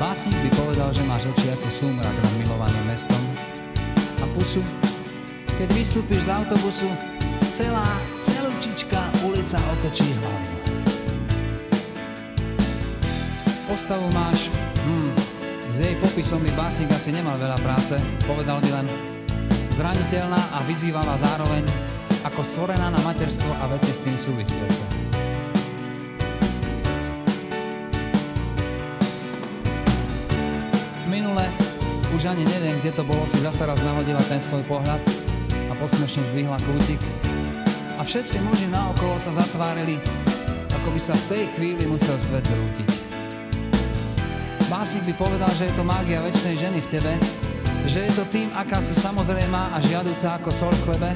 Básnik by povedal, že máš oči ako súmrak nad milovaným mestom a pusu, keď vystúpiš z autobusu, celúčička ulica otočí hlavu. Postavu máš, s jej popisom by básnik asi nemal veľa práce, povedal by len zraniteľná a vyzývavá zároveň, ako stvorená na materstvo a veci s tým súvisiace. Minule, už ani neviem, kde to bolo, si zasa raz nahodila ten svoj pohľad a posmešne zdvihla kútik. A všetci muži naokolo sa zatvárili, ako by sa v tej chvíli musel svet zrútiť. Básnik by povedal, že je to mágia večnej ženy v tebe, že je to tým, aká si samozrejmá a žiaduca ako sol v chlebe.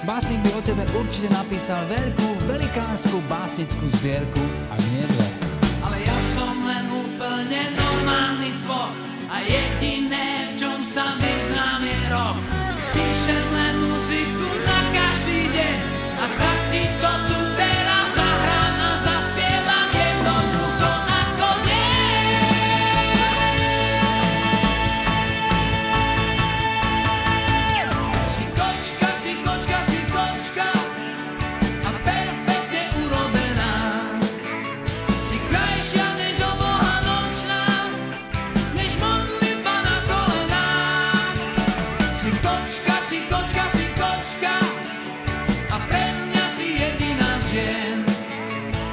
Básnik by o tebe určite napísal veľkú, velikánsku básnickú zbierku, ak nie dve. Ale ja som len úplne normálny cvok a jediné, v čom sa vyznám, je rock. Píšem len muziku na každý deň a tak ti to tu teraz zahrám a zaspievam jednoducho ako Si kočka a perfektne urobená. Si krajšia než oboha nočná, než modlitba na kolenách. Si kočka a pre mňa si jediná z žien.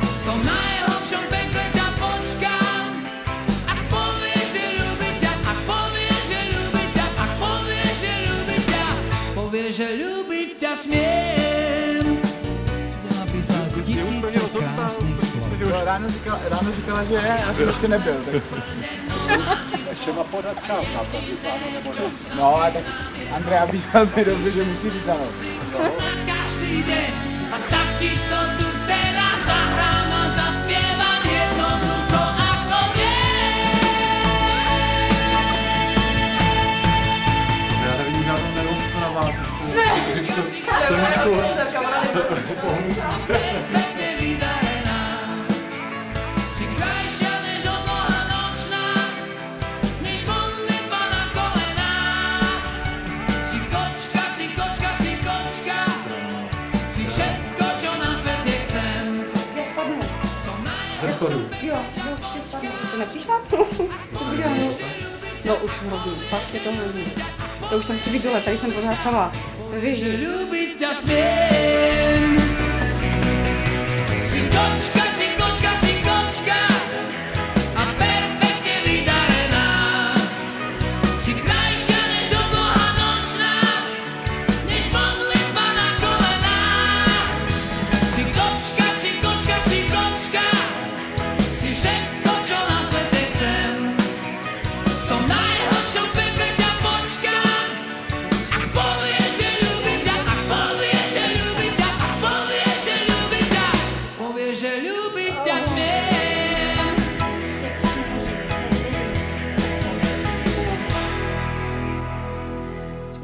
V tom najhlbšom pekle ťa počkám, ak povieš, že ľúbi ťa, ak povieš, že ľúbi ťa, ak povieš, že ľúbi ťa, povieš, že ľúbiť ťa smiem. Kde napísal tisíce krásnych slov. Ráno říkala, že je, já jsem ještě nebyl. Tak... Ještě má pořád čas na to, říct ano nebo ne. No, ale tak Andrea ví velmi dobře, že musí říct ano. Každý deň a tak ti to tu teraz zahrám a zaspievam jednoducho ako Já nevidím žádnou nerovku na vás. perfektne vydarená. Si krajšia než oboha nočná, než modlitba na kolenách. Si kočka, si všetko, čo na svete chcem. Kde spadne? Ze schodu. Jo, určitě spadne. Jste nepřišla? No už hrozný, fakt je to hrozný. Já už tam chci být dole, tady jsem pořád sama. Ve věži. Ľúbiť ťa smiem. Si kočka a perfektne vydarená. Si krajšia než oboha nočná, než modlitba na kolenách. Si kočka, si všetko, čo na svete chcem. V tom najhlbšom pekle ťa počkám, ak povieš, že ľúbi ťa, ak povieš, že ľúbi ťa, ak povieš, že ľúbi ťa, povieš, že ľúbiť ťa smiem.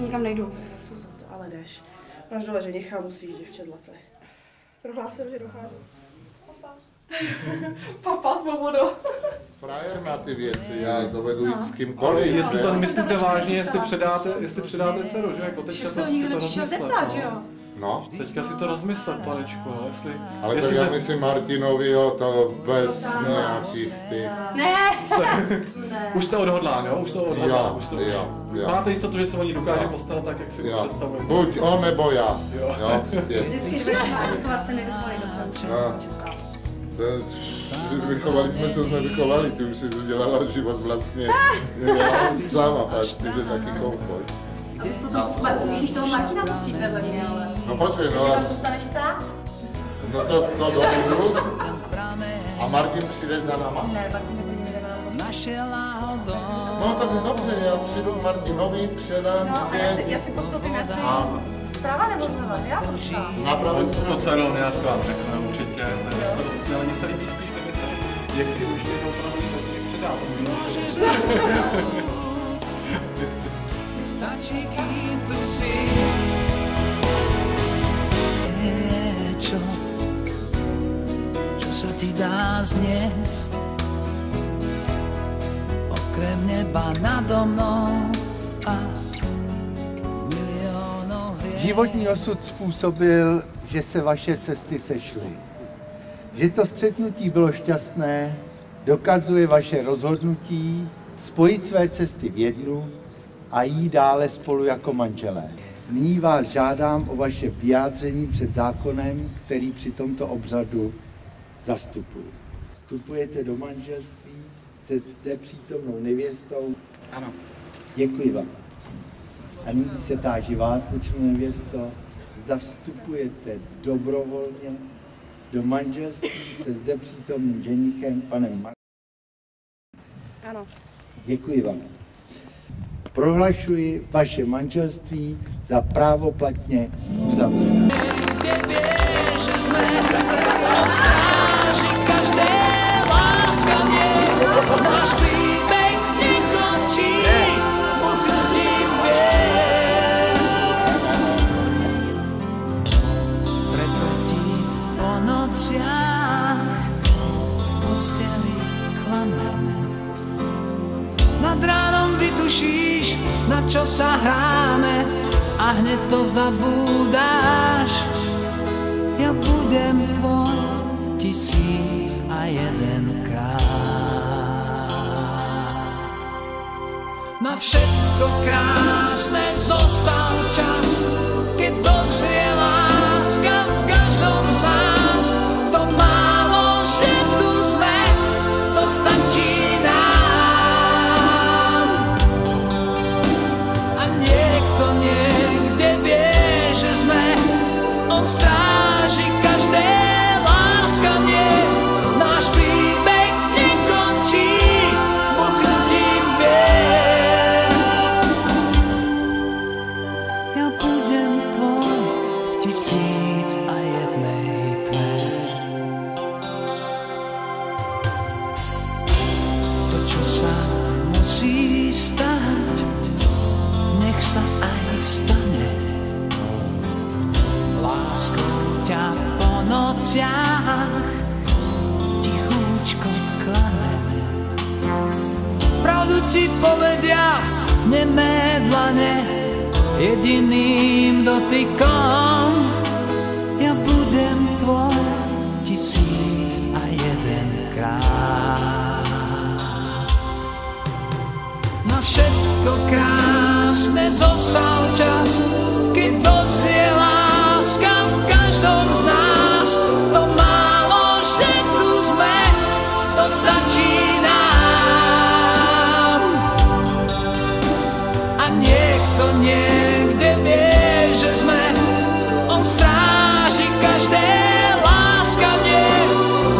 Nikam nejdu. To za to, ale jdeš. Máš dole ženicha, musíš, děvče zlaté. Prohlásil, že dochází. Papa, svobodo. Frajer na ty věci, já dovedu jít s kýmkoliv. Ale jestli to myslíte vážně, jestli předáte dceru, že jako teďka Se ho nikdo nepřišel zeptat, že jo? No, Teďka si to rozmyslet, panečku, no, ale tak já myslím Martinovi, jo, to bez nějakých ty... Ne! Už jste odhodlán, jo? Už jste odhodlán. Jo. Máte jistotu, že se o ní dokáže postarat tak, jak si představujeme? Buď on nebo já. Jo, zpět. Vždycky jste nevychovali dobře. Vychovali jsme, co jsme vychovali, ty už jsi udělala život vlastně sama, pač, ty jsi taky koupoj. Musíš toho Martina pustit vedle mě, ale... No počkej, Takže tam zůstaneš stát? No to dobudu. A Martin přijde za náma? Ne, Martin nebude jde na postup. No tak dobře, já přijdu k Martinovi, předám No a já si postoupím, já stojím zprava nebo zleva, já pošla. Naprave se To dcero, já říkám, ne, určitě, to je starostné, ale mně se líbí spíš ten města, že jak si už je opravdu hodně předá. Stačí, kým tu si. Niečo, čo sa ti dá zniesť. neba nado mnou a miliónov hviezd. Životní osud způsobil, že se vaše cesty sešly. Že to střetnutí bylo šťastné, dokazuje vaše rozhodnutí spojit své cesty v jednu a jít dále spolu jako manželé. Nyní vás žádám o vaše vyjádření před zákonem, který při tomto obřadu zastupuji. Vstupujete do manželství se zde přítomnou nevěstou? Ano. Děkuji vám. A nyní se táží vás, slečno nevěsto, zda vstupujete dobrovolně do manželství se zde přítomným ženichem, panem Markem. Ano. Děkuji vám. Prohlašuji vaše manželství za právoplatně uzavřené. Nad ránom vytušíš, na čo sa hráme a hneď to zabúdáš. Ja budem tvoj 1001 krát. Na všetko krásne zostal čas, keď dozrie láska v každom z nás. To málo, že tu sme, to stačí nám. On stráži každé láskanie, náš príbeh nekončí buknutím vier. Ja budem tvoj v 1001 tme. To, čo sa musí stať, nech sa aj stane. Láskou ťa po nociach tichúčko klameme. Pravdu ti povedia nemé dlane, jediným dotykom. Ja budem tvoj 1001 krát. Na všetko krásne zostal čas, keď dozrie láska v každom z nás. To málo, že tu sme, to stačí nám. A niekto niekde vie, že sme, on stráži každé láskanie.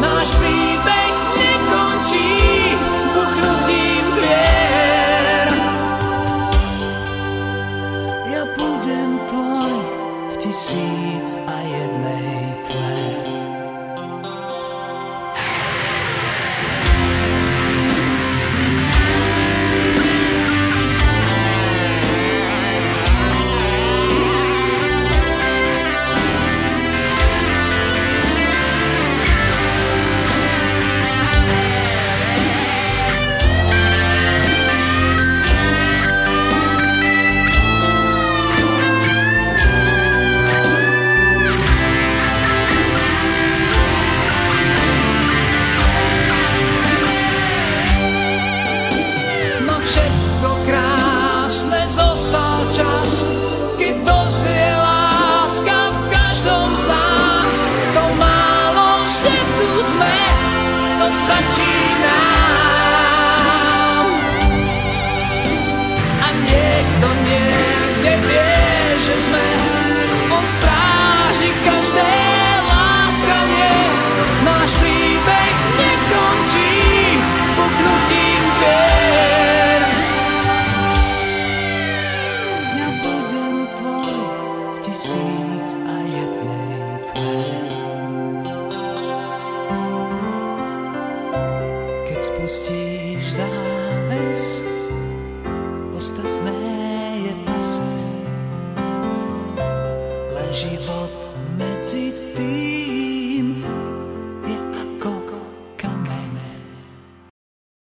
Náš príbeh nekončí buchnutím dvier. Ja budem tvoj v 1001 tme. Keď spustí